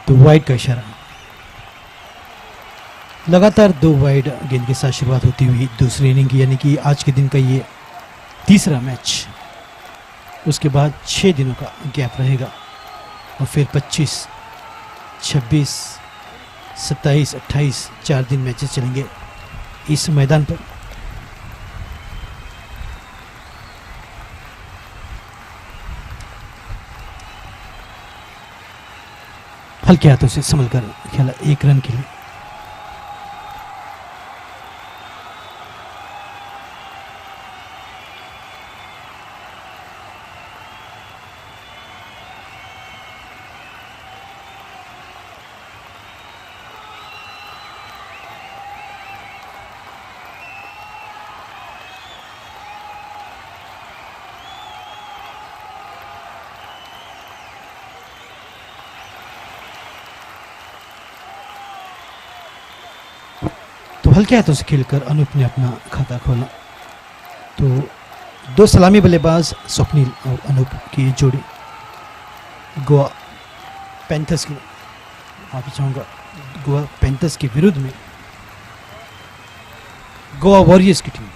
तो वाइड का इशारा। लगातार 2 वाइड गेंद के साथ शुरुआत होती हुई दूसरी इनिंग की, यानी कि आज के दिन का ये तीसरा मैच। उसके बाद 6 दिनों का गैप रहेगा और फिर 25, 26, 27, 28 4 दिन मैचेस चलेंगे इस मैदान पर। हल्के हाथों से संभल कर खेला 1 रन के लिए। तो हल्के हाथों से खेलकर अनूप ने अपना खाता खोला। तो 2 सलामी बल्लेबाज स्वप्निल और अनूप की जोड़ी गोवा पैंथर्स की, माफी चाहूँगा, गोवा पैंथर्स के विरुद्ध में गोवा वॉरियर्स की टीम।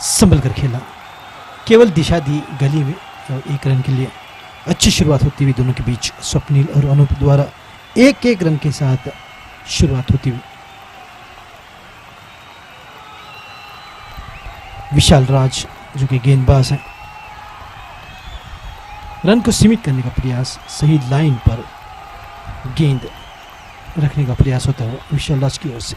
संभल कर खेला, केवल दिशा दी गली में और 1 रन के लिए। अच्छी शुरुआत होती हुई दोनों के बीच स्वप्निल और अनूप द्वारा 1-1 रन के साथ शुरुआत होती हुई। विशाल राज जो कि गेंदबाज हैं, रन को सीमित करने का प्रयास, सही लाइन पर गेंद रखने का प्रयास होता है विशाल राज की ओर से।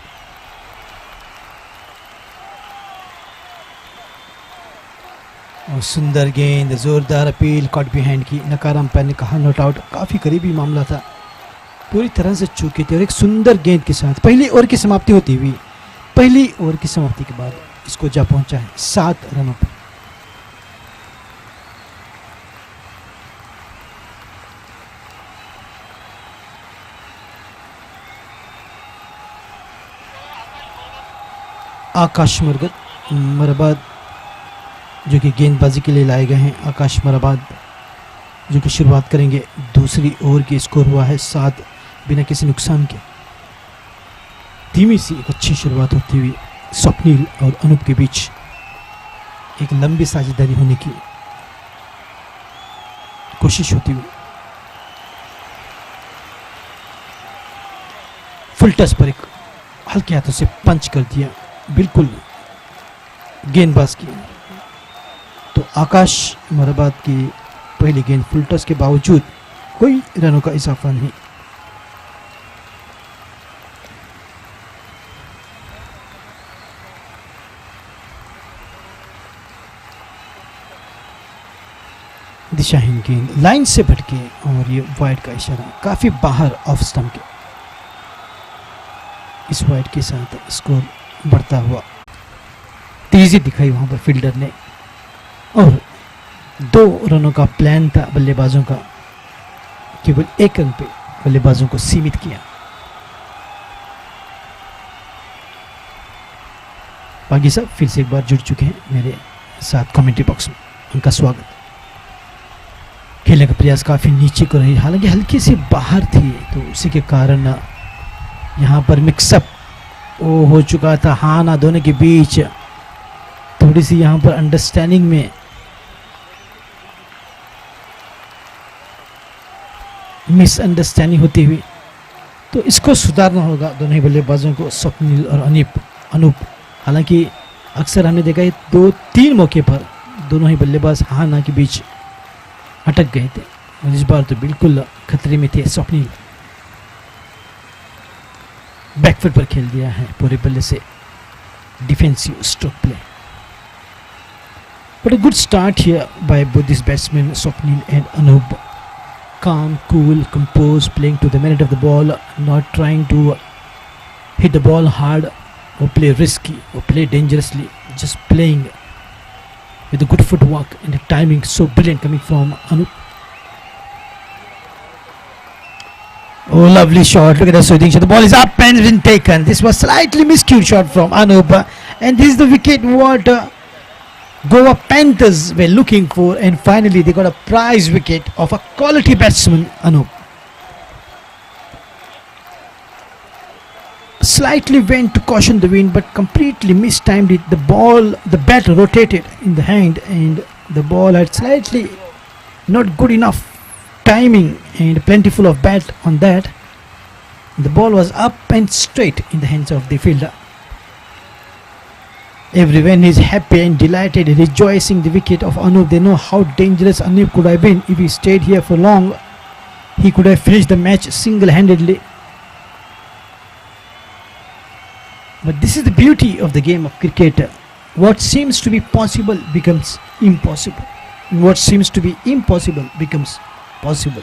और सुंदर गेंद, जोरदार अपील, कॉट बिहाइंड की, नकार अंपायर ने कहा नॉट आउट। काफी करीबी मामला था, पूरी तरह से चूके थे। और एक सुंदर गेंद के साथ पहली ओवर की समाप्ति होती हुई, पहली ओवर की समाप्ति के बाद इसको जा पहुंचा है 7 रनों पर। आकाश मराबाद जो कि गेंदबाजी के लिए लाए गए हैं। आकाश मराबाद जो कि शुरुआत करेंगे। दूसरी ओवर की स्कोर हुआ है 7 बिना किसी नुकसान के। धीमी सी एक अच्छी शुरुआत होती हुई स्वप्निल और अनूप के बीच एक लंबी साझेदारी होने की कोशिश होती हुई। फुल टच पर एक हल्के हाथों से पंच कर दिया, बिल्कुल गेंदबाज की। तो आकाश मराबाद की पहली गेंद फुल टच के बावजूद कोई रनों का इजाफा नहीं। दिशाहीन गेंद लाइन से भटके और ये वाइड का इशारा, काफी बाहर ऑफ स्टंप के। इस वाइड के साथ स्कोर बढ़ता हुआ, तेजी दिखाई वहां पर फील्डर ने। और 2 रनों का प्लान था बल्लेबाजों का, केवल 1 रन पे बल्लेबाजों को सीमित किया। बाकी सब फिर से एक बार जुड़ चुके हैं मेरे साथ कमेंट्री बॉक्स में, उनका स्वागत। खेलने का प्रयास काफी नीचे को रही, हालांकि हल्की सी बाहर थी, तो उसी के कारण यहाँ पर मिक्सअप हो चुका था। हाँ ना दोनों के बीच थोड़ी सी यहाँ पर अंडरस्टैंडिंग में मिसअंडरस्टैंडिंग होती हुई, तो इसको सुधारना होगा दोनों ही बल्लेबाजों को, स्वप्निल और अनूप। हालांकि अक्सर हमने देखा है 2-3 मौके पर दोनों ही बल्लेबाज हाँ ना के बीच अटक गए थे, और इस बार तो बिल्कुल खतरे में थे स्वप्निल। बैकफुट पर खेल दिया है पूरे बल्ले से, defensive stroke play. But a good start here by both these batsmen, Swapnil and Anup. Calm, cool, composed, playing to the merit of the ball, not trying to hit the ball hard or play risky or play dangerously, just playing with a good footwork and the timing so brilliant coming from Anup. Oh, lovely shot. Look at the swinging shot. The ball is up and been taken. This was slightly miscued shot from Anup. And this is the wicket what Goa Panthers were looking for, and finally they got a prize wicket of a quality batsman, Anup. Slightly went to caution the wind, but completely mistimed it. The bat rotated in the hand, and the ball had slightly not good enough timing and plentiful of bat on that. The ball was up and straight in the hands of the fielder. Everyone is happy and delighted, rejoicing the wicket of Anup. They know how dangerous Anup could have been if he stayed here for long. He could have finished the match single-handedly. But this is the beauty of the game of cricket. What seems to be possible becomes impossible. And what seems to be impossible becomes possible.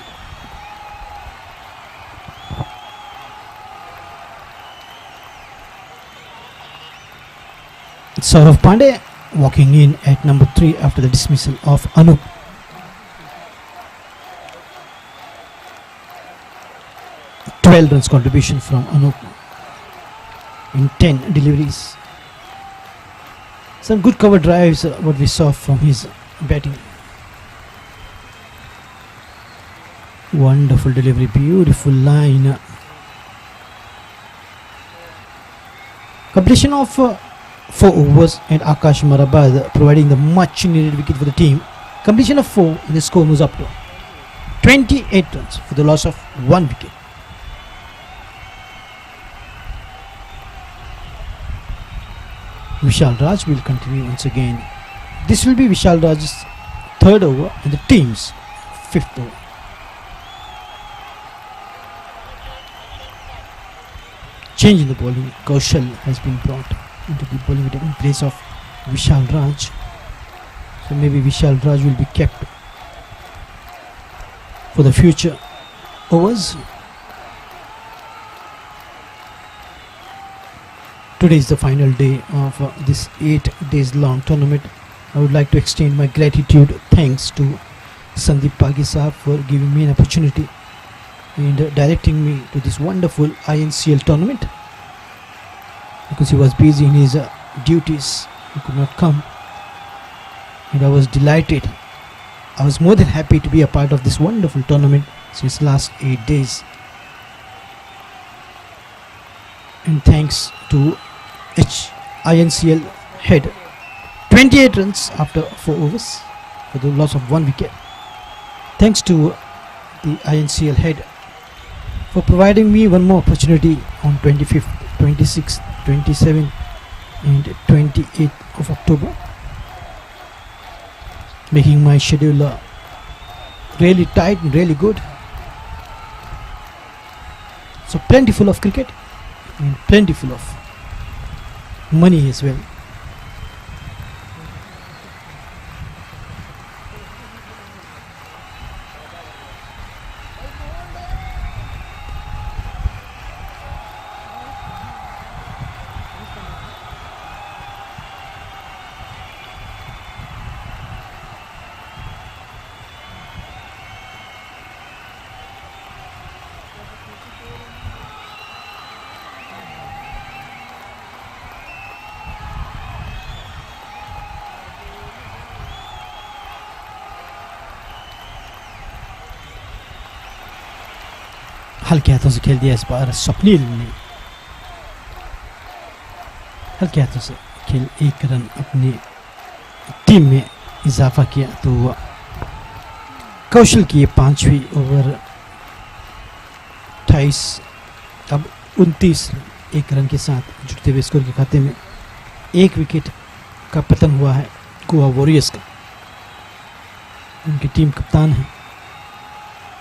Saurav Pandey walking in at number 3 after the dismissal of Anup. "12 runs contribution from Anup in 10 deliveries. Some good cover drives, what we saw from his batting. Wonderful delivery, beautiful line. Completion of 4 overs and Akash Marabad providing the much needed wicket for the team. Completion of 4 and the score moves up to 28 runs for the loss of 1 wicket. Vishal Raj will continue once again. This will be Vishal Raj's 3rd over and the team's 5th over. Change in the bowling. Kaushal has been brought into the bowling in place of Vishal Raj. So maybe Vishal Raj will be kept for the future overs. Today is the final day of this 8 days long tournament. I would like to extend my gratitude, thanks to Sandeep Pagi Sahab for giving me an opportunity and directing me to this wonderful INCL tournament, because he was busy in his duties, he could not come, and I was delighted. I was more than happy to be a part of this wonderful tournament since last 8 days. And thanks to INCL head, 28 runs after 4 overs for the loss of 1 wicket. Thanks to the INCL head for providing me one more opportunity on 25th, 26th, 27th and 28th of October, making my schedule really tight and really good. So plentiful of cricket and plentiful of money as well. हल्के हाथों से खेल दिया इस बार स्वप्निल ने, हल्के हाथों से खेल 1 रन अपनी टीम में इजाफा किया। तो कौशल की 5वीं ओवर 28 अब 29 रन 1 रन के साथ जुड़ते हुए स्कोर के खाते में 1 विकेट का पतन हुआ है गोवा वॉरियर्स का। उनकी टीम कप्तान है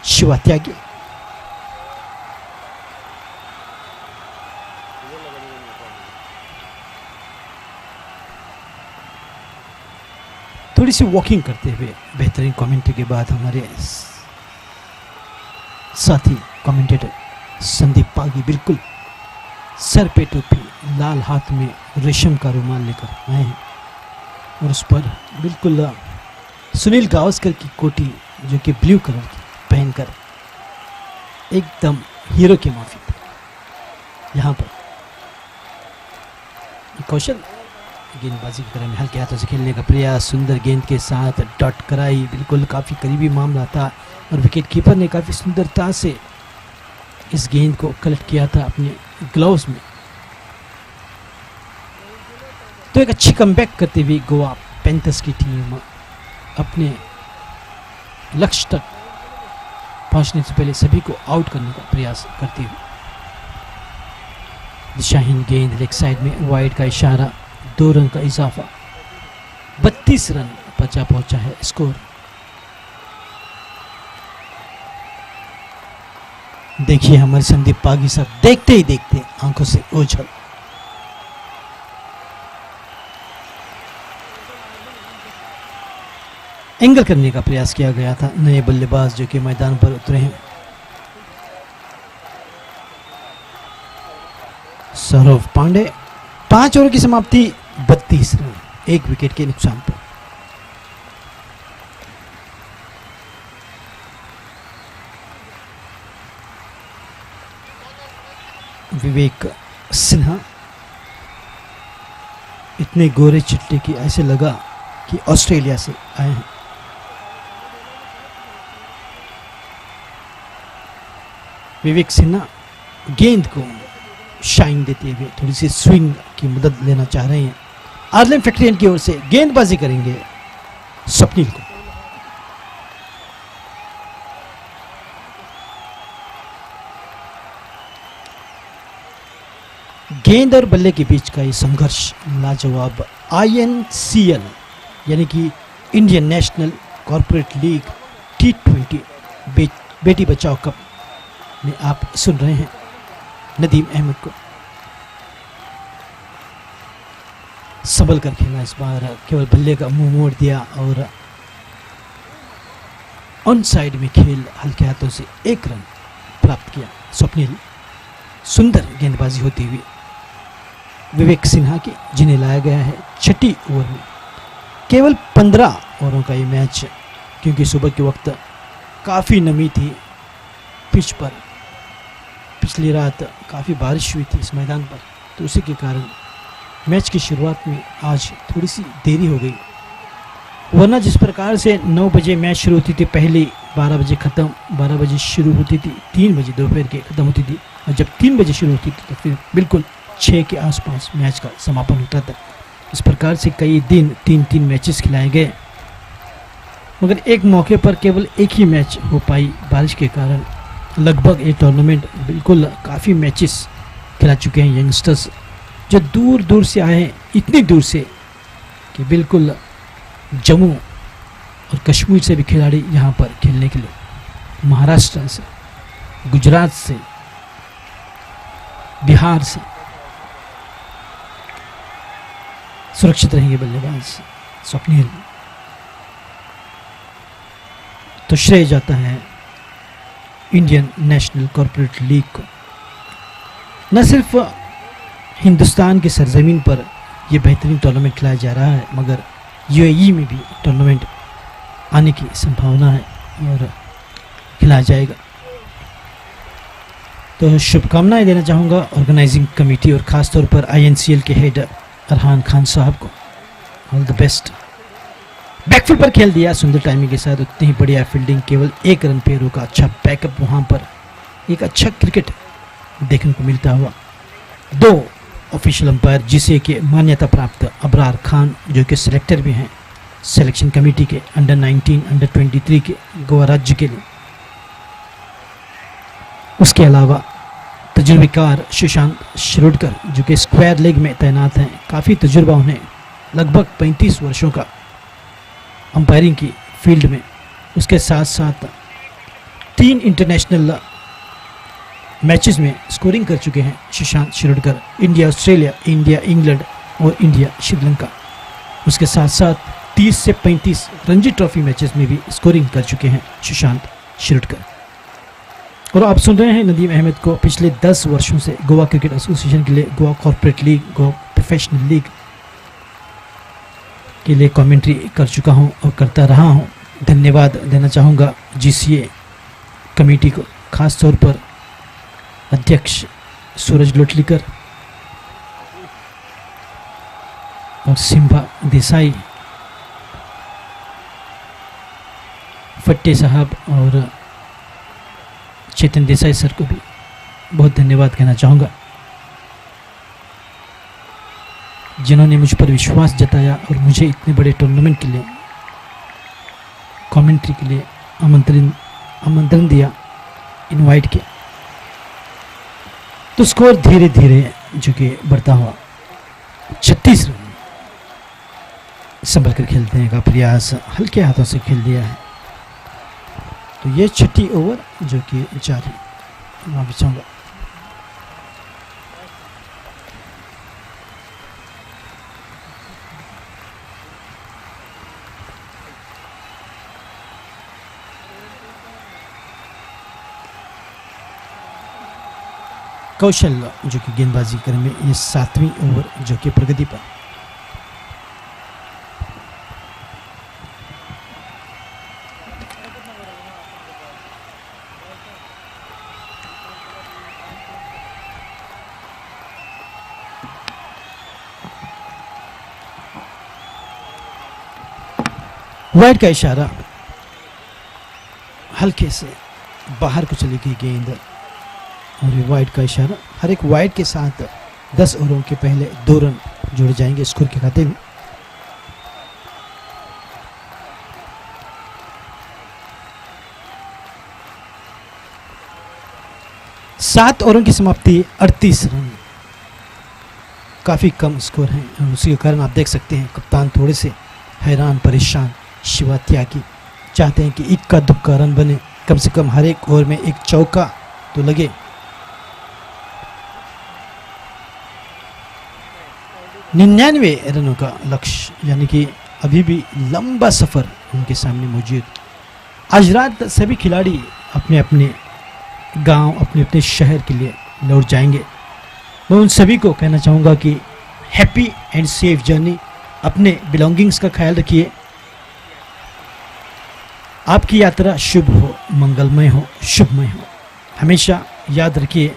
शिवा त्यागी। थोड़ी सी वॉकिंग करते हुए बेहतरीन कमेंट्री के बाद हमारे साथी कमेंटेटर संदीप पागी बिल्कुल सर पे टोपी, लाल हाथ में रेशम का रुमाल लेकर आए हैं और उस पर बिल्कुल सुनील गावस्कर की कोटी जो कि ब्लू कलर की पहनकर एकदम हीरो के माफिक यहाँ पर कौशल गेंदबाजी के क्रम में हल्के हाथों से खेलने का प्रयास, सुंदर गेंद के साथ डॉट कराई, बिल्कुल काफ़ी करीबी मामला था और विकेट कीपर ने काफ़ी सुंदरता से इस गेंद को कलेक्ट किया था अपने ग्लव्स में। तो एक अच्छी कमबैक करते हुए गोवा पैंथर्स की टीम अपने लक्ष्य तक पहुंचने से पहले सभी को आउट करने का प्रयास करती हुई। दिशाहीन गेंद लेग साइड में, वाइड का इशारा, 2 रन का इजाफा, 32 रन पर जा पहुंचा है स्कोर। देखिए हमारे संदीप पागी साहब देखते ही देखते आंखों से ओझल। एंगल करने का प्रयास किया गया था, नए बल्लेबाज जो कि मैदान पर उतरे हैं। सौरभ पांडे, 5 ओवर की समाप्ति, 32 रन, 1 विकेट के नुकसान पर। विवेक सिन्हा इतने गोरे चिट्टे की ऐसे लगा कि ऑस्ट्रेलिया से आए हैं। विवेक सिन्हा गेंद को शाइन देते हुए थोड़ी सी स्विंग की मदद लेना चाह रहे हैं। आर्लन फैक्ट्रियन की ओर से गेंदबाजी करेंगे स्वप्निल को। गेंद और बल्ले के बीच का ये संघर्ष लाजवाब INCL यानी कि Indian national corporate league T20 Beti Bachao cup में आप सुन रहे हैं नदीम अहमद को। संभल कर खेला इस बार, केवल बल्ले का मुंह मोड़ दिया और ऑन साइड में खेल हल्के हाथों से 1 रन प्राप्त किया स्वप्निल। सुंदर गेंदबाजी होती हुई विवेक सिन्हा की, जिन्हें लाया गया है 6ठी ओवर में। केवल 15 ओवरों का ये मैच, क्योंकि सुबह के वक्त काफ़ी नमी थी पिच पर, पिछली रात काफ़ी बारिश हुई थी इस मैदान पर, तो उसी के कारण मैच की शुरुआत में आज थोड़ी सी देरी हो गई। वरना जिस प्रकार से 9 बजे मैच शुरू होती थी पहले, 12 बजे ख़त्म, 12 बजे शुरू होती थी, 3 बजे दोपहर के ख़त्म होती थी, और जब 3 बजे शुरू होती थी तो फिर बिल्कुल 6 के आसपास मैच का समापन होता था। इस प्रकार से कई दिन 3-3 मैचेस खिलाए गए, मगर एक मौके पर केवल एक ही मैच हो पाई बारिश के कारण। लगभग ये टूर्नामेंट बिल्कुल काफ़ी मैचेस खिला चुके हैं यंगस्टर्स जो दूर दूर से आए हैं, इतनी दूर से कि बिल्कुल जम्मू और कश्मीर से भी खिलाड़ी यहाँ पर खेलने के लिए, महाराष्ट्र से, गुजरात से, बिहार से। सुरक्षित रहेंगे बल्लेबाज स्वप्निल, तो श्रेय जाता है इंडियन नेशनल कॉर्पोरेट लीग को। न सिर्फ हिंदुस्तान की सरजमीन पर यह बेहतरीन टूर्नामेंट खिलाया जा रहा है, मगर UAE में भी टूर्नामेंट आने की संभावना है और खिलाया जाएगा। तो शुभकामनाएं देना चाहूँगा ऑर्गेनाइजिंग कमेटी और ख़ास तौर पर INCL के हेड अरहान खान साहब को। All the best. बैकफुट पर खेल दिया सुंदर टाइमिंग के साथ, उतनी ही बढ़िया फील्डिंग, केवल 1 रन पे रोका, अच्छा बैकअप, वहाँ पर एक अच्छा क्रिकेट देखने को मिलता हुआ। 2 ऑफिशियल अंपायर जिसे कि मान्यता प्राप्त अबरार खान जो कि सिलेक्टर भी हैं सिलेक्शन कमेटी के अंडर 19, अंडर 23 के गोवा राज्य के लिए। उसके अलावा तजुर्बेकार सुशांत शिरोडकर जो कि स्क्वायर लेग में तैनात हैं, काफ़ी तजुर्बा उन्हें, लगभग 35 वर्षों का अंपायरिंग की फील्ड में। उसके साथ साथ 3 इंटरनेशनल मैचेस में स्कोरिंग कर चुके हैं Sushant Shirodkar, India Australia, India England और इंडिया श्रीलंका। उसके साथ साथ 30 से 35 रणजी ट्रॉफी मैचेस में भी स्कोरिंग कर चुके हैं सुशांत शिरोडकर। और आप सुन रहे हैं नदीम अहमद को। पिछले 10 वर्षों से गोवा क्रिकेट एसोसिएशन के लिए, Goa corporate league, Goa professional league के लिए कमेंट्री कर चुका हूं और करता रहा हूं। धन्यवाद देना चाहूँगा GCA कमेटी को, खास तौर पर अध्यक्ष सूरज लोटलीकर, और सिम्बा देसाई, फट्टे साहब और चेतन देसाई सर को भी बहुत धन्यवाद कहना चाहूँगा, जिन्होंने मुझ पर विश्वास जताया और मुझे इतने बड़े टूर्नामेंट के लिए कमेंट्री के लिए आमंत्रण दिया, इनवाइट किया। तो स्कोर धीरे धीरे जो कि बढ़ता हुआ 36 रन, संभल कर खेलने का प्रयास हल्के हाथों से खेल दिया है। तो ये छठी ओवर जो कि जारी, मैं भी चाहूँगा कौशल जो कि गेंदबाजी करेंगे। ये 7वीं ओवर जो कि प्रगति पर। वाइड का इशारा, हल्के से बाहर को चली गई गेंद और ये वाइड का इशारा। हर एक वाइड के साथ 10 ओवरों के पहले 2 रन जोड़े जाएंगे स्कोर के खाते में। सात ओवरों की समाप्ति 38 रन, काफी कम स्कोर है और उसी के कारण आप देख सकते हैं कप्तान थोड़े से हैरान परेशान। शिवा त्यागी चाहते हैं कि इक्का दुक्का रन बने, कम से कम हर एक ओवर में एक चौका तो लगे। 99 रनों का लक्ष्य, यानी कि अभी भी लंबा सफर उनके सामने मौजूद। आज रात सभी खिलाड़ी अपने अपने गांव, अपने अपने शहर के लिए लौट जाएंगे। मैं उन सभी को कहना चाहूँगा कि हैप्पी एंड सेफ जर्नी। अपने बिलोंगिंग्स का ख्याल रखिए। आपकी यात्रा शुभ हो, मंगलमय हो, शुभमय हो। हमेशा याद रखिए,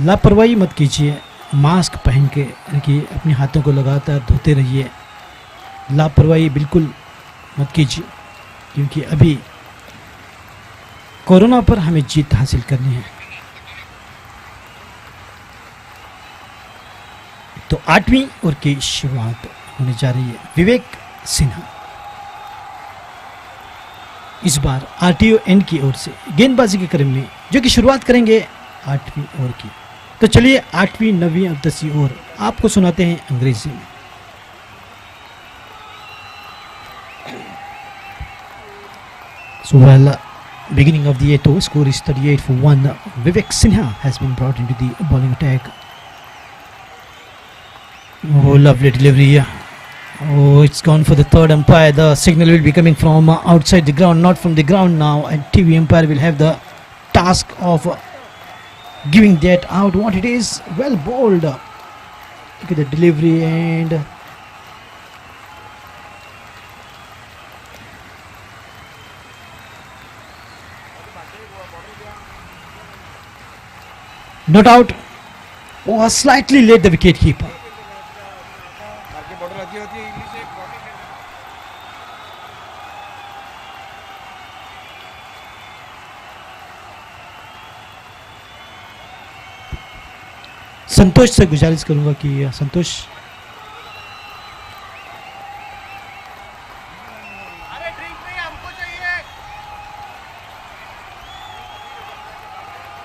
लापरवाही मत कीजिए। मास्क पहन के रखिए, अपने हाथों को लगातार धोते रहिए। लापरवाही बिल्कुल मत कीजिए, क्योंकि अभी कोरोना पर हमें जीत हासिल करनी है। तो 8वीं ओवर की शुरुआत होने जा रही है। विवेक सिन्हा इस बार आरटीओ एंड की ओर से गेंदबाजी के क्रम में जो कि शुरुआत करेंगे 8वीं ओवर की। तो चलिए 8वीं, 9वीं और 10वीं ओवर आपको सुनाते हैं अंग्रेजी में। So while beginning of the 8th over, score is 38 for 1. Vivek Sinha has been brought into the bowling attack. Oh, lovely delivery. Oh, it's gone for the third umpire. The signal will be coming from outside the ground, not from the ground now. And TV umpire will have the task of giving that out. What it is, well bowled. Look at the delivery and not out. Oh, slightly late the wicket keeper. संतोष से गुजारिश करूंगा कि संतोष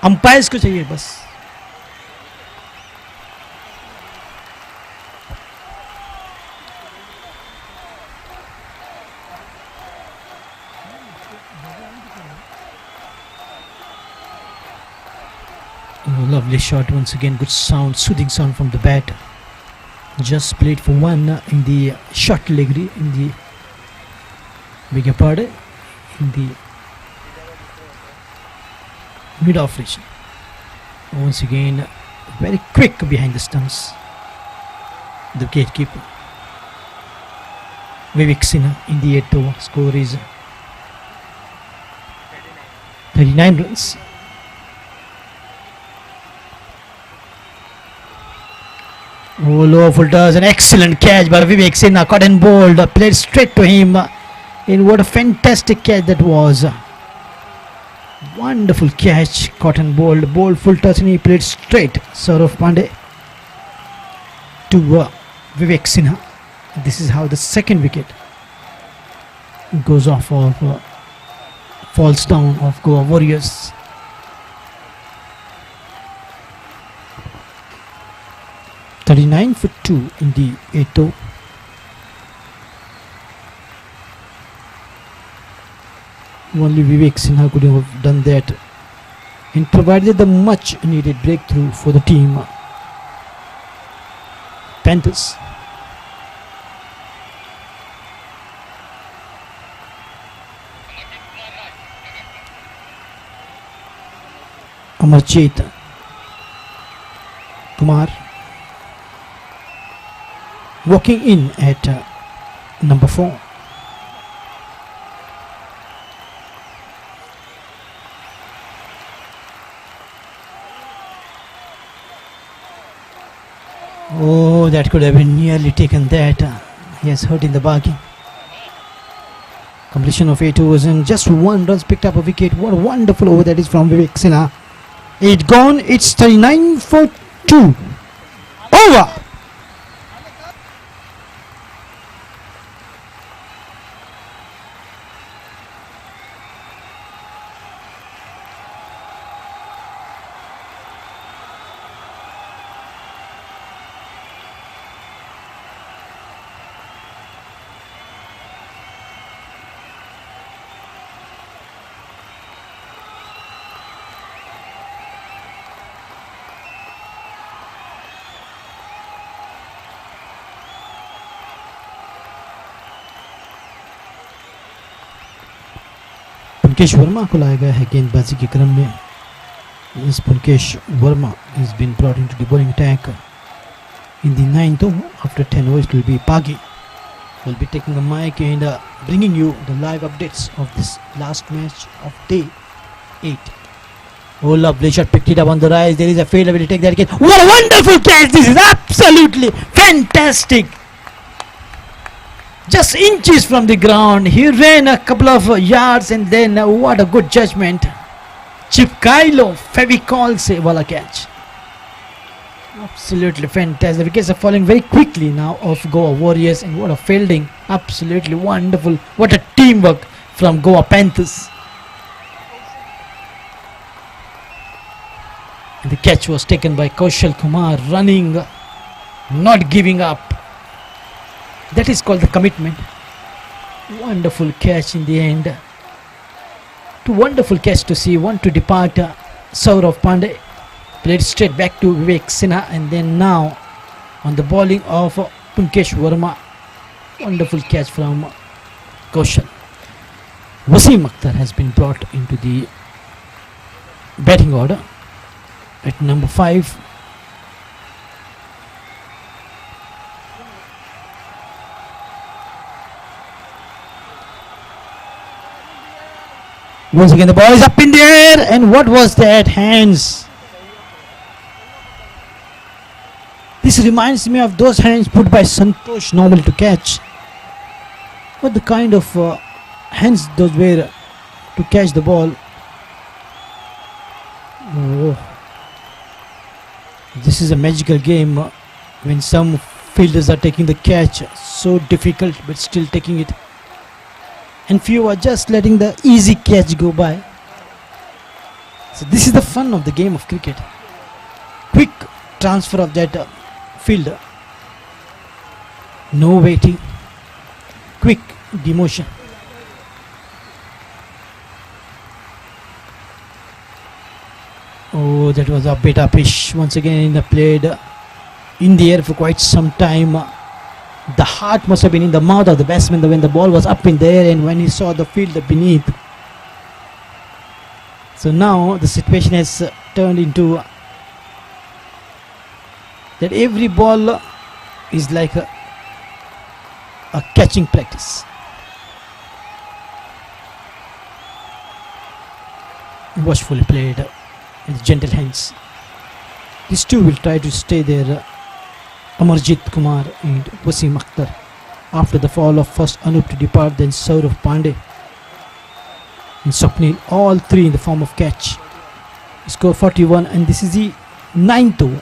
umpires को चाहिए बस। Oh, lovely shot once again. Good sound, soothing sound from the bat. Just played for 1 in the short leg, in the beg your pardon, in the mid-off region. Once again, very quick behind the stumps. The gatekeeper Vivek Sinha in the 8th over. Score is 39 runs. Oh, low full toss, an excellent catch by Vivek Sinha, caught and bowled, played straight to him. And what a fantastic catch that was. Wonderful catch, caught and bowled full toss, and he played straight. Saurav Pandey to Vivek Sinha. This is how the second wicket goes off of falls down of Goa Warriors. (39 for 2 in the 8th. Only Vivek Sinha could have done that and provided the much needed breakthrough for the team. Panthers. Amarjit Kumar walking in at number 4. Oh, that could have been nearly taken that. He has hurt in the bargain. Completion of 8 overs and just 1 runs picked up a wicket. What a wonderful over that is from Vivek Sinha. 8 gone. It's 39 for 2. Over. पुनकेश Verma को लाया गया है गेंदबाजी के क्रम में. Yes, Punkesh Verma has been brought into the bowling attack. In the 9th over, after 10 overs, it will be Pagi. Will be taking a mic and bringing you the live updates of this last match of day 8. Oh, lovely shot, picked it up on the rise. There is a failure. Will he take that again? What a wonderful catch! This is absolutely fantastic. Just inches from the ground. He ran a couple of yards and then what a good judgment. Chipkailo Fevicol se wala catch. Absolutely fantastic. The wickets are falling very quickly now of Goa Warriors, and what a fielding. Absolutely wonderful. What a teamwork from Goa Panthers. And the catch was taken by Kaushal Kumar, running, not giving up. That is called the commitment. Wonderful catch in the end. Two wonderful catch to see. One to depart Saurav Pandey. Played straight back to Vivek Sinha, and then now on the bowling of Punkesh Verma. Wonderful catch from Kaushal. Wasim Akhtar has been brought into the batting order at number 5. Once again the ball is up in the air, and what was that? Hands. This reminds me of those hands put by Santosh Normal to catch. What the kind of hands those were to catch the ball. Oh. This is a magical game when some fielders are taking the catch. So difficult, but still taking it. And few are just letting the easy catch go by. So this is the fun of the game of cricket. Quick transfer of that fielder. No waiting. Quick demotion. Oh, that was a bit upish. Once again played in the air for quite some time. The heart must have been in the mouth of the batsman when the ball was up in the air and when he saw the fielder beneath. So now the situation has turned into that every ball is like a catching practice. Watchfully played with gentle hands. These two will try to stay there Amarjit Kumar and Wasim Akhtar. After the fall of first Anup to depart, then Saurav Pandey and Swapnil, all three in the form of catch. Score 41, and this is the 9th over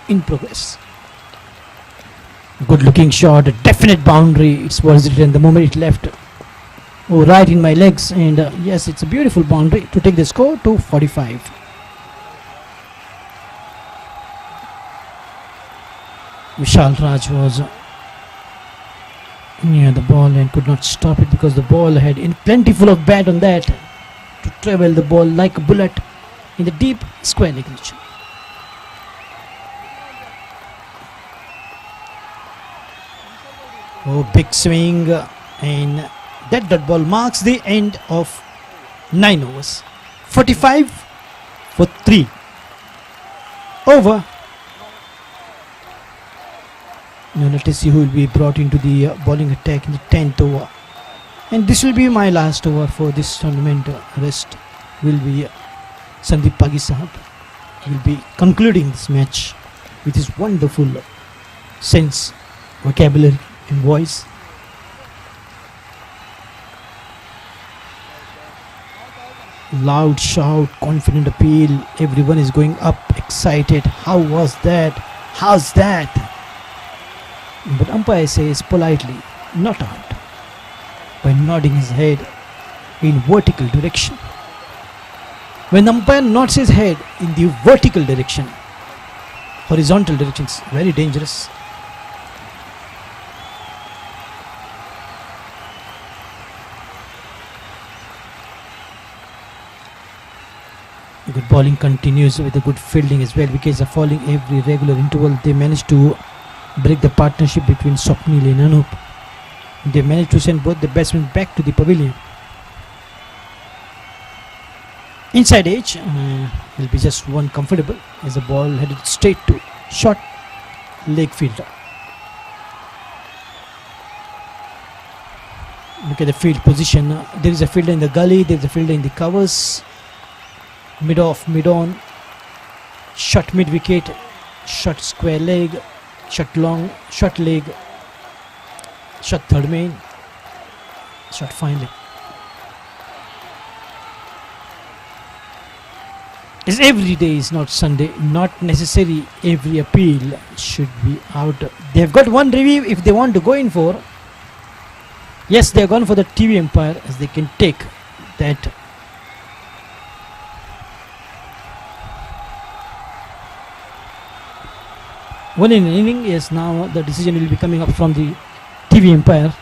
in progress. Good looking shot, a definite boundary. It was written the moment it left. Oh, right in my legs, and yes, it's a beautiful boundary to take the score to 45. Vishal Raj was near the ball and could not stop it because the ball had plenty full of bat on that to travel the ball like a bullet in the deep square leg region. Oh, big swing, and that dot ball marks the end of 9 overs. 45 for 3. Over. Now let us see who will be brought into the bowling attack in the 10th over. And this will be my last over for this tournament. Rest will be Sandeep Pagi Sahab. He will be concluding this match with his wonderful sense, vocabulary and voice. Loud shout, confident appeal. Everyone is going up, excited. How was that? How's that? But umpire says politely, not out, by nodding his head in vertical direction. When the umpire nods his head in the vertical direction, horizontal direction is very dangerous. Good bowling continues with a good fielding as well. Wickets are falling every regular interval. They managed to break the partnership between Swapnil and Anup. They managed to send both the batsmen back to the pavilion. Inside edge will be just one comfortable as the ball headed straight to short leg fielder. Look at the field position. There is a fielder in the gully, there is a fielder in the covers. Mid off, mid on, short mid wicket, short square leg, short long, short leg, short third main, short fine leg. As every day is not Sunday, not necessary every appeal should be out. They have got one review if they want to go in for. Yes, they have gone for the TV umpire as they can take that. One in an inning, yes, now the decision will be coming up from the TV umpire.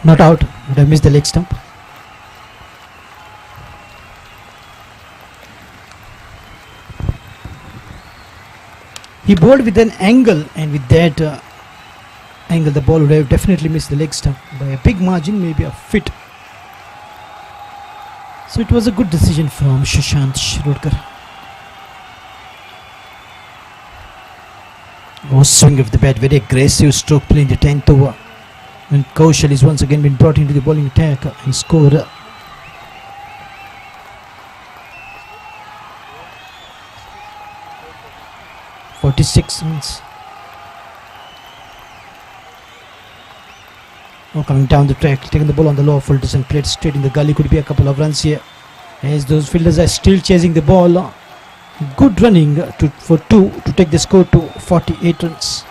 Not out, would have missed the leg stump. He bowled with an angle, and with that angle the ball would have definitely missed the leg stump by a big margin, maybe a fit. So it was a good decision from Shashant Shirvodkar. Oh, swing of the bat, very aggressive stroke play in the 10th over. And Kaushal is once again been brought into the bowling attack and score. (46 runs). Oh, coming down the track, taking the ball on the lower fielders and played straight in the gully. Could be a couple of runs here as those fielders are still chasing the ball. Good running for 2 to take the score to 48 runs.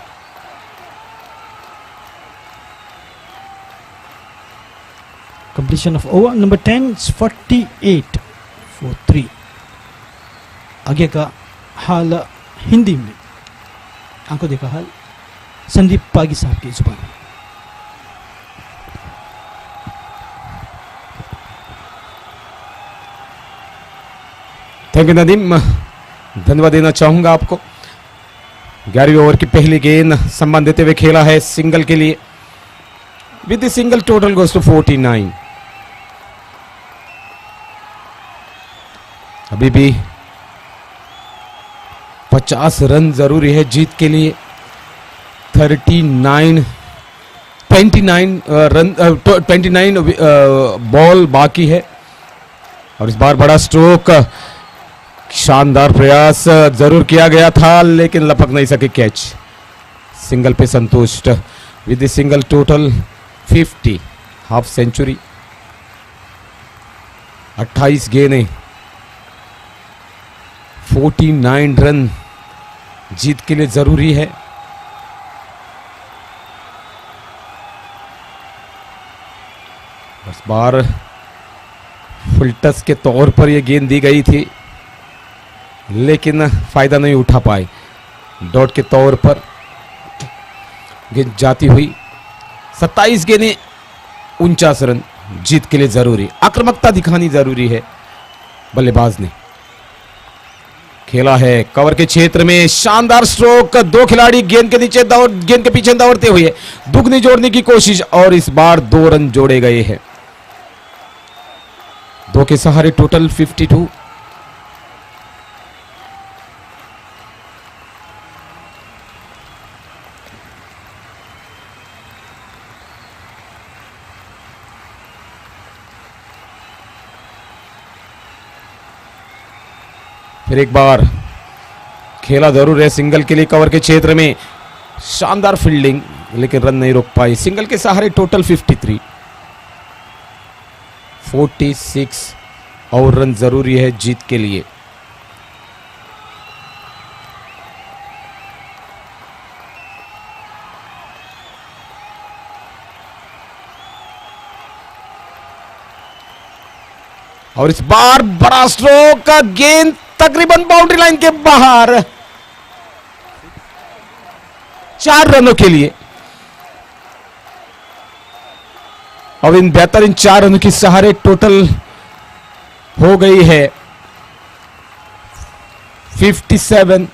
Completion of over number 10 is 48 for 3. आगे का हाल हिंदी में आंखों देखा हाल संदीप पागी साहब की जुबान में. Thank you Nadeem, धन्यवाद देना चाहूँगा आपको. 11वीं ओवर की पहली गेंद सम्मान देते हुए खेला है सिंगल के लिए with single total goes to 49। अभी भी 50 रन जरूरी है जीत के लिए। 29 बॉल बाकी है और इस बार बड़ा स्ट्रोक, शानदार प्रयास जरूर किया गया था लेकिन लपक नहीं सके कैच। सिंगल पे संतुष्ट with single total 50, half century. 28 गेंदें, 49 रन जीत के लिए जरूरी है। इस बार फुल टच के तौर पर यह गेंद दी गई थी लेकिन फायदा नहीं उठा पाए। डॉट के तौर पर गेंद जाती हुई। 27 गेंदें, 49 रन जीत के लिए जरूरी। आक्रामकता दिखानी जरूरी है। बल्लेबाज ने खेला है कवर के क्षेत्र में, शानदार स्ट्रोक। दो खिलाड़ी गेंद के नीचे गेंद के पीछे दौड़ते हुए दुगनी जोड़ने की कोशिश और इस बार 2 रन जोड़े गए हैं। 2 के सहारे टोटल 52। फिर एक बार खेला जरूर है सिंगल के लिए कवर के क्षेत्र में। शानदार फील्डिंग लेकिन रन नहीं रोक पाई। सिंगल के सहारे टोटल 53। 46 और रन जरूरी है जीत के लिए। और इस बार बड़ा स्ट्रोक का गेंद तकरीबन बाउंड्री लाइन के बाहर। 4 रनों के लिए। अब इन बेहतरीन 4 रनों के सहारे टोटल हो गई है 57।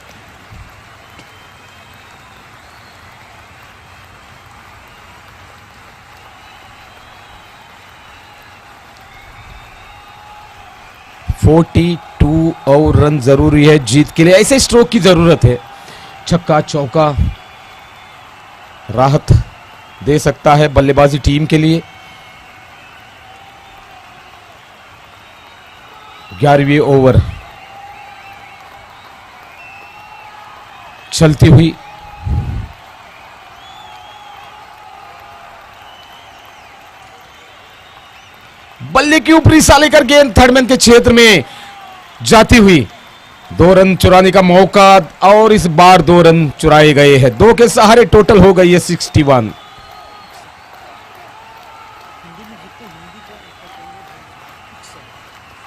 और रन जरूरी है जीत के लिए। ऐसे स्ट्रोक की जरूरत है। छक्का चौका राहत दे सकता है बल्लेबाजी टीम के लिए। 11वीं ओवर चलती हुई। बल्ले की ऊपरी सा लेकर गेंद थर्डमैन के क्षेत्र में जाती हुई। 2 रन चुराने का मौका और इस बार 2 रन चुराए गए हैं। 2 के सहारे टोटल हो गई है 61।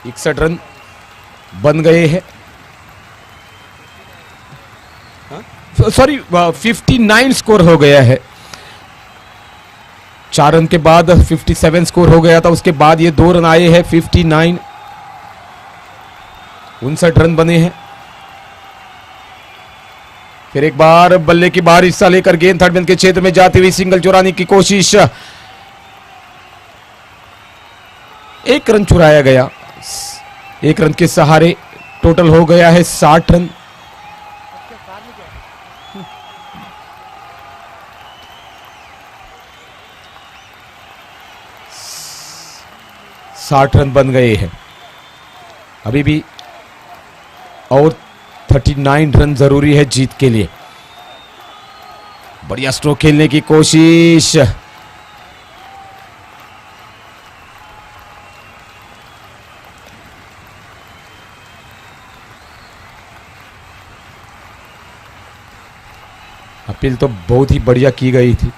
इकसठ रन बन गए हैं। सॉरी 59 स्कोर हो गया है। 4 रन के बाद 57 स्कोर हो गया था। उसके बाद ये 2 रन आए हैं 59। 59 रन बने हैं। फिर एक बार बल्ले की बाहर हिस्सा लेकर गेंद थर्डमैन के क्षेत्र में जाती हुई सिंगल चुराने की कोशिश। 1 रन चुराया गया। 1 रन के सहारे टोटल हो गया है 60 रन। रन बन गए हैं। अभी भी और 39 रन जरूरी है जीत के लिए। बढ़िया स्ट्रोक खेलने की कोशिश। अपील तो बहुत ही बढ़िया की गई थी।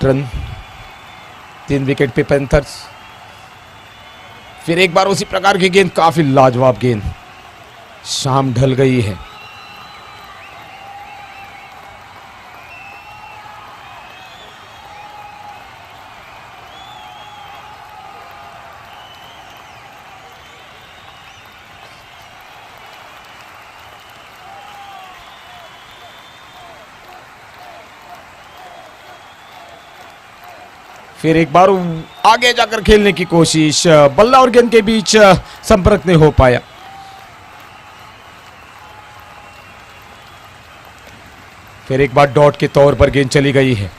रन 3 विकेट पे पैंथर्स। फिर एक बार उसी प्रकार की गेंद, काफी लाजवाब गेंद। शाम ढल गई है। फिर एक बार आगे जाकर खेलने की कोशिश, बल्ला और गेंद के बीच संपर्क नहीं हो पाया। फिर एक बार डॉट के तौर पर गेंद चली गई है।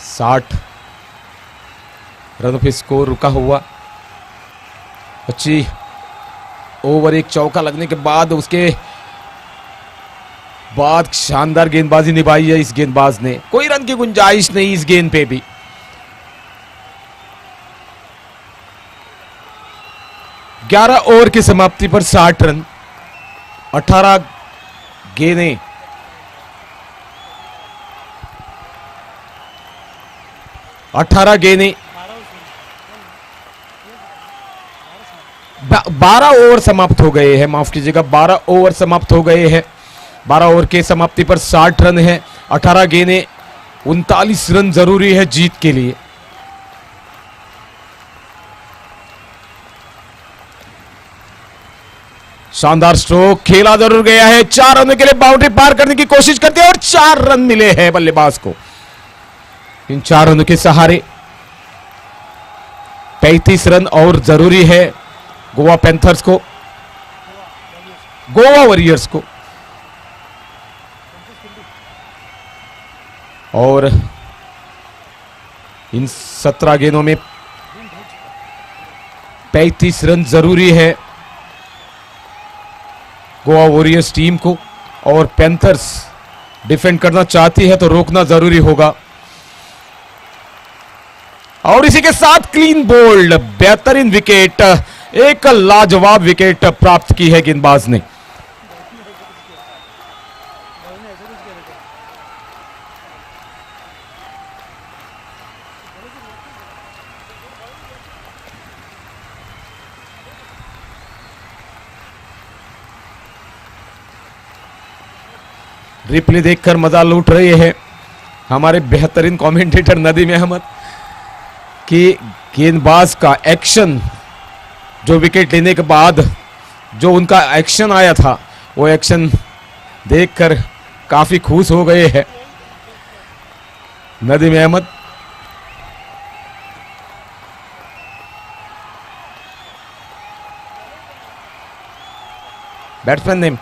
60 रनों पे स्कोर रुका हुआ। अच्छी ओवर, एक चौका लगने के बाद उसके बाद शानदार गेंदबाजी निभाई है इस गेंदबाज ने। कोई रन की गुंजाइश नहीं इस गेंद पे भी। ग्यारह ओवर की समाप्ति पर 60 रन, 18 गेंदें। अठारह गेंदें, 12 ओवर समाप्त हो गए हैं, माफ कीजिएगा 12 ओवर समाप्त हो गए हैं। 12 ओवर के समाप्ति पर 60 रन है, 18 गेंदें, 39 रन जरूरी है जीत के लिए। शानदार स्ट्रोक, खेला जरूर गया है। 4 रनों के लिए बाउंड्री पार करने की कोशिश करते हैं और 4 रन मिले हैं बल्लेबाज को। इन 4 रनों के सहारे 35 रन और जरूरी है गोवा पैंथर्स को, गोवा वॉरियर्स को। और इन 17 गेंदों में 35 रन जरूरी है गोवा वॉरियर्स टीम को। और पैंथर्स डिफेंड करना चाहती है तो रोकना जरूरी होगा। और इसी के साथ क्लीन बोल्ड, बेहतरीन विकेट, एक लाजवाब विकेट प्राप्त की है गेंदबाज ने। रिप्ले देखकर मजा लूट रहे हैं हमारे बेहतरीन कमेंटेटर नदीम अहमद कि गेंदबाज का एक्शन, जो विकेट लेने के बाद जो उनका एक्शन आया था, वो एक्शन देखकर काफी खुश हो गए हैं नदीम अहमद। बैट्समैन नेम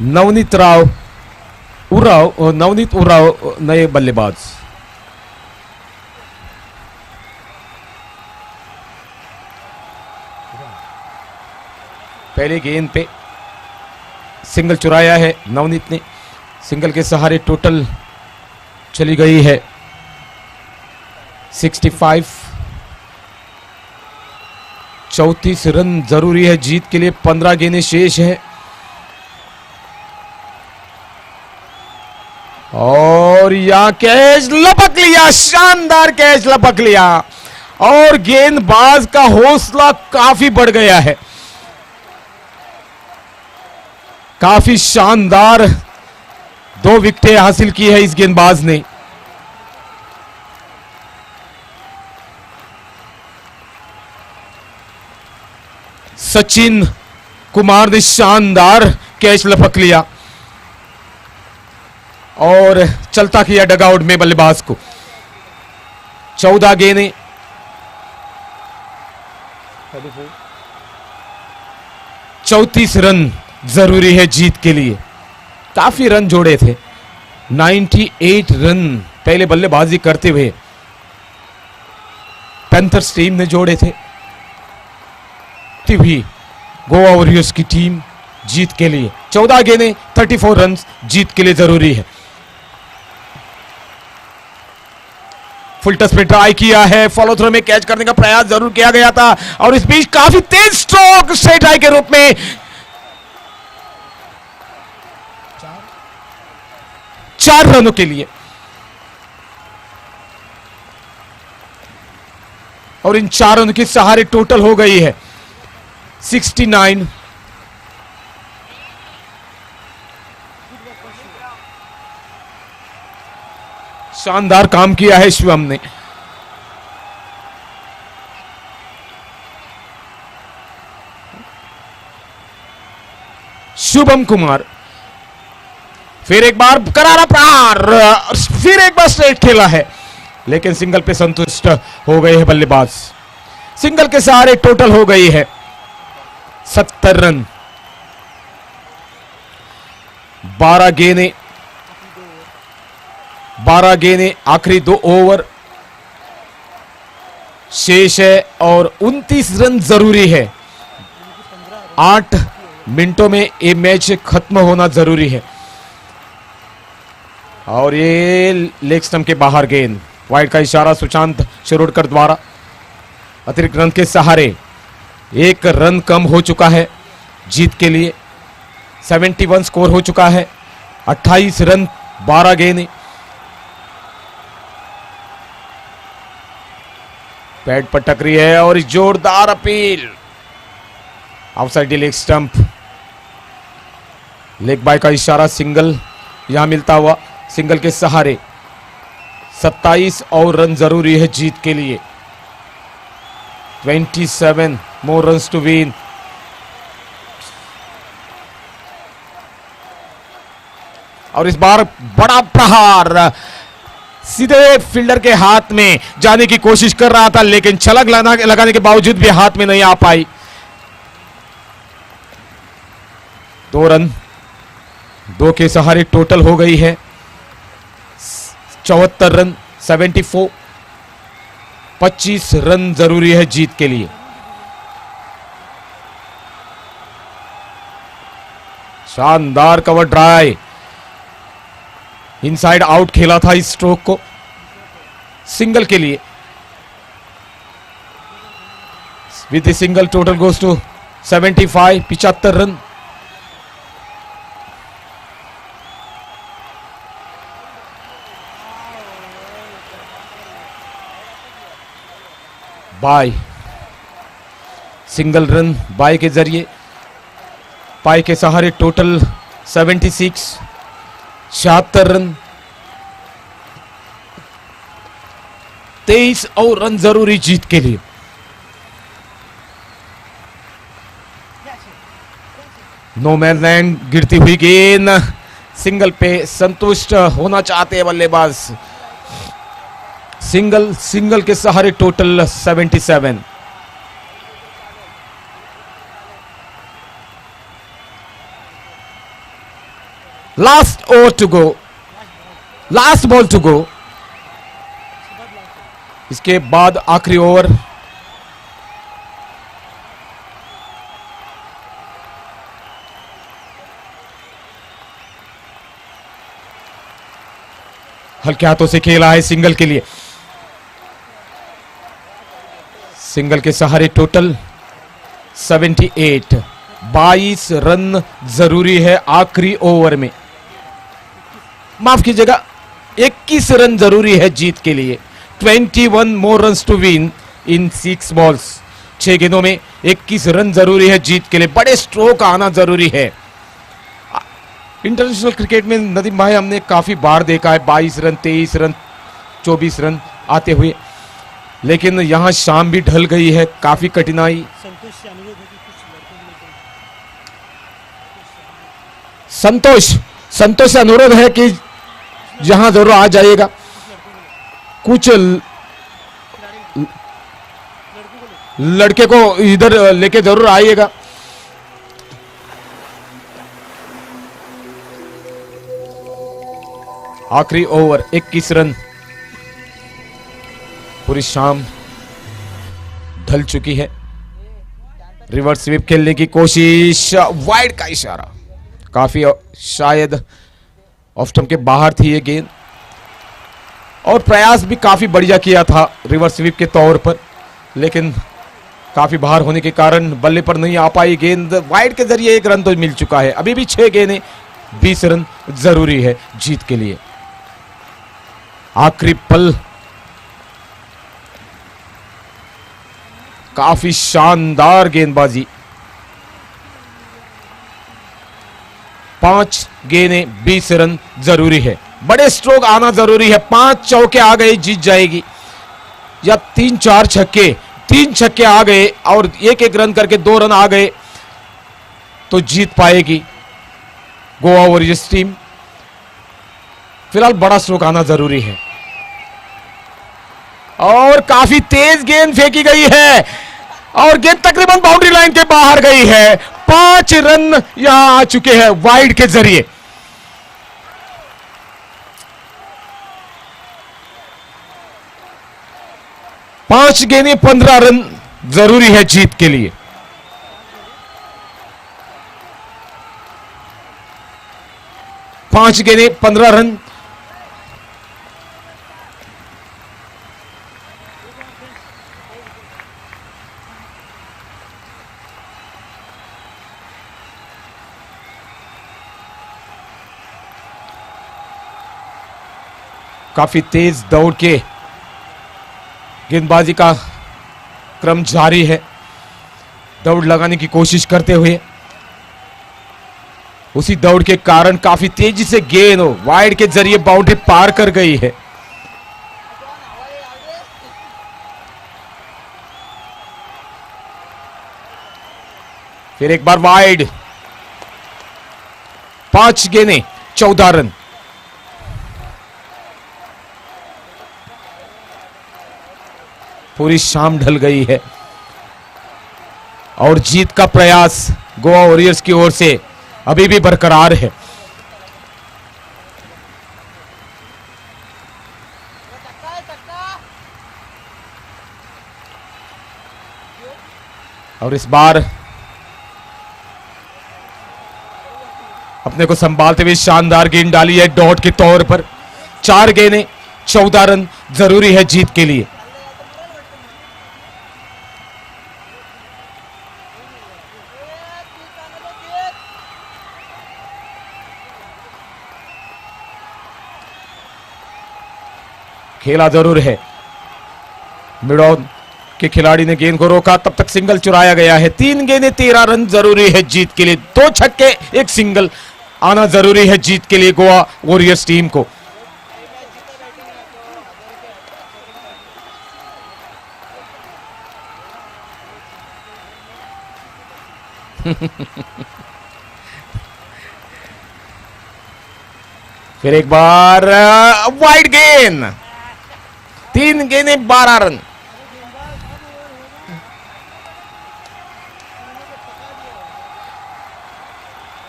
नवनीत उराव नए बल्लेबाज। पहले गेंद पे सिंगल चुराया है नवनीत ने। सिंगल के सहारे टोटल चली गई है 65। 34 रन जरूरी है जीत के लिए, 15 गेंदें शेष है। और यहां कैच लपक लिया, शानदार कैच लपक लिया और गेंदबाज का हौसला काफी बढ़ गया है। काफी शानदार 2 विकेटें हासिल की है इस गेंदबाज ने। सचिन कुमार ने शानदार कैच लपक लिया और चलता किया डगआउट में बल्लेबाज को। 14 गेंदें, 34 रन जरूरी है जीत के लिए। काफी रन जोड़े थे, 98 रन पहले बल्लेबाजी करते हुए पैंथर्स टीम ने जोड़े थे। भी गोवा वॉरियर्स की टीम जीत के लिए 14 गेंदें, 34 रन जीत के लिए जरूरी है। फुल टच पे ट्राई किया है, फॉलो थ्रो में कैच करने का प्रयास जरूर किया गया था और इस बीच काफी तेज स्ट्रोक स्ट्रेट ड्राइव के रूप में 4 रनों के लिए। और इन 4 रनों के सहारे टोटल हो गई है 69। शानदार काम किया है शिवम ने। शुभम कुमार फिर एक बार करारा प्रहार, फिर एक बार स्ट्रेट खेला है, लेकिन सिंगल पे संतुष्ट हो गए हैं बल्लेबाज। सिंगल के सहारे टोटल हो गई है 70 रन। 12 गेंदें आखिरी 2 ओवर शेष है और 29 रन जरूरी है। 8 मिनटों में ये मैच खत्म होना जरूरी है। और ये लेग स्टंप के बाहर गेंद, वाइड का इशारा सुशांत शिरोडकर द्वारा। अतिरिक्त रन के सहारे 1 रन कम हो चुका है जीत के लिए। 71 स्कोर हो चुका है। 28 रन 12 गेंदें। पैड पर टकरी है और जोरदार appeal, outside leg stump. Leg bye का इशारा, सिंगल यहां मिलता हुआ। सिंगल के सहारे 27 और रन जरूरी है जीत के लिए। 27 मोर रन्स टू विन। और इस बार बड़ा प्रहार सीधे फील्डर के हाथ में जाने की कोशिश कर रहा था, लेकिन छलक लगाने के बावजूद भी हाथ में नहीं आ पाई। 2 रन 2 के सहारे टोटल हो गई है 74 रन। 74 25 रन जरूरी है जीत के लिए। शानदार कवर ड्राइव, इनसाइड आउट खेला था इस स्ट्रोक को सिंगल के लिए। With the single total goes to 75 75 run. Bye, single run bye के जरिए, पाई के सहारे टोटल 76 76 रन। 23 और रन जरूरी जीत के लिए। नो मैन लैंड, गिरती हुई गेंद, सिंगल पे संतुष्ट होना चाहते हैं बल्लेबाज। सिंगल के सहारे total 77। Last over to go, last ball to go. इसके बाद आखिरी ओवर। हल्के हाथों से खेला है सिंगल के लिए। सिंगल के सहारे टोटल 78। 22 रन जरूरी है आखिरी ओवर में। माफ कीजिएगा, 21 रन जरूरी है जीत के लिए। 21 more runs to win in 6 balls. 6 गेंदों में 21 रन जरूरी है जीत के लिए। बड़े स्ट्रोक आना जरूरी है। इंटरनेशनल क्रिकेट में नदीम भाई हमने काफी बार देखा है 22 रन 23 रन 24 रन आते हुए, लेकिन यहां शाम भी ढल गई है, काफी कठिनाई। संतोष से अनुरोध है कि जहां जरूर आ जाइएगा। कुछ लड़के को इधर लेके जरूर आइएगा। आखिरी ओवर 21 रन। पूरी शाम ढल चुकी है। रिवर्स स्वीप खेलने की कोशिश, वाइड का इशारा, काफी शायद ऑफ स्टंप के बाहर थी ये गेंद, और प्रयास भी काफी बढ़िया किया था रिवर्स स्वीप के तौर पर, लेकिन काफी बाहर होने के कारण बल्ले पर नहीं आ पाई गेंद। वाइड के जरिए 1 रन तो मिल चुका है। अभी भी 6 गेंदें, 20 रन जरूरी है जीत के लिए। आखिरी पल, काफी शानदार गेंदबाजी। 5 गेंदें, 20 रन जरूरी है बड़े स्ट्रोक आना जरूरी है। 5 चौके आ गए जीत जाएगी, या 3-4 छक्के, 3 छक्के आ गए और 1-1 रन करके 2 रन आ गए तो जीत पाएगी गोवा वॉरियर्स टीम। फिलहाल बड़ा स्ट्रोक आना जरूरी है। और काफी तेज गेंद फेंकी गई है और गेंद तकरीबन बाउंड्री लाइन के बाहर गई है। 5 रन यहां आ चुके हैं वाइड के जरिए। पांच गेंदें 15 रन जरूरी है जीत के लिए। पांच गेंदें 15 रन। काफी तेज दौड़ के गेंदबाजी का क्रम जारी है, दौड़ लगाने की कोशिश करते हुए। उसी दौड़ के कारण काफी तेजी से गेंद वाइड के जरिए बाउंड्री पार कर गई है। फिर एक बार वाइड। 5 गेंदें 14 रन। पूरी शाम ढल गई है और जीत का प्रयास गोवा वॉरियर्स की ओर से अभी भी बरकरार है। और इस बार अपने को संभालते हुए शानदार गेंद डाली है डॉट के तौर पर। 4 गेंदें 14 रन जरूरी है जीत के लिए। खेला जरूर है, मिड ऑन के खिलाड़ी ने गेंद को रोका, तब तक सिंगल चुराया गया है। 3 गेंदें 13 रन जरूरी है जीत के लिए। 2 छक्के 1 सिंगल आना जरूरी है जीत के लिए गोवा वॉरियर्स टीम को। फिर एक बार वाइड गेंद। 3 गेंदें 12 रन।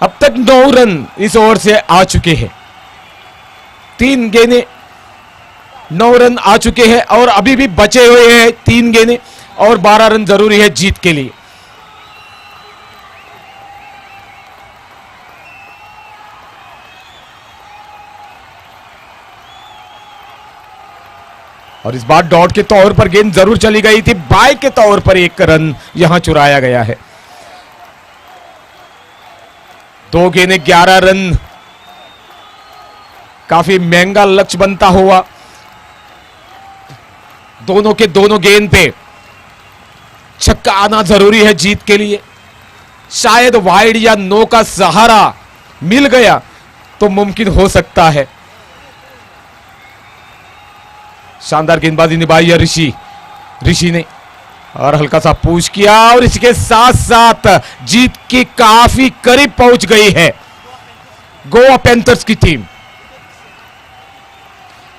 अब तक 9 रन इस ओवर से आ चुके हैं। 3 गेंदें 9 रन आ चुके हैं और अभी भी बचे हुए हैं 3 गेंदें और 12 रन जरूरी है जीत के लिए। और इस बार डॉट के तौर पर गेंद जरूर चली गई थी, बाय के तौर पर 1 रन यहां चुराया गया है। 2 गेंदें 11 रन। काफी महंगा लक्ष्य बनता हुआ। दोनों के दोनों गेंद पे छक्का आना जरूरी है जीत के लिए। शायद वाइड या नो का सहारा मिल गया तो मुमकिन हो सकता है। शानदार गेंदबाजी निभाई है ऋषि ने और हल्का सा पुश किया और इसके साथ साथ जीत के काफी करीब पहुंच गई है गोवा पैंथर्स की टीम।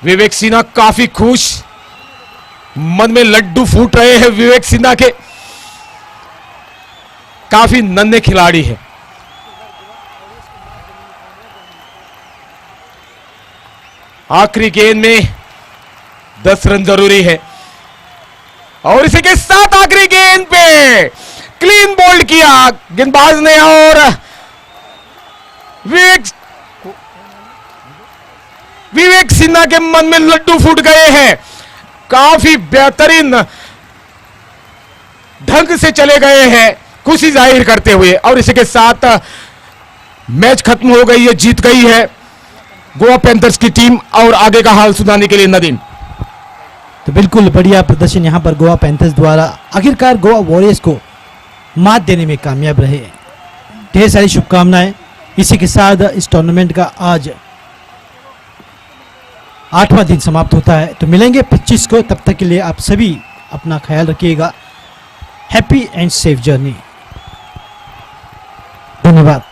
विवेक सिन्हा काफी खुश, मन में लड्डू फूट रहे हैं विवेक सिन्हा के। काफी नन्हे खिलाड़ी है। आखिरी गेंद में 10 रन जरूरी है और इसी के साथ आखिरी गेंद पे क्लीन बोल्ड किया गेंदबाज ने और विवेक सिन्हा के मन में लड्डू फूट गए हैं। काफी बेहतरीन ढंग से चले गए हैं खुशी जाहिर करते हुए और इसी के साथ मैच खत्म हो गई है, जीत गई है गोवा पैंथर्स की टीम। और आगे का हाल सुनाने के लिए नदीम। तो बिल्कुल बढ़िया प्रदर्शन यहाँ पर गोवा पैंथर्स द्वारा आखिरकार गोवा वॉरियर्स को मात देने में कामयाब रहे। ढेर सारी शुभकामनाएं। इसी के साथ इस टूर्नामेंट का आज 8वां दिन समाप्त होता है। तो मिलेंगे 25 को, तब तक के लिए आप सभी अपना ख्याल रखिएगा। Happy and safe journey. धन्यवाद।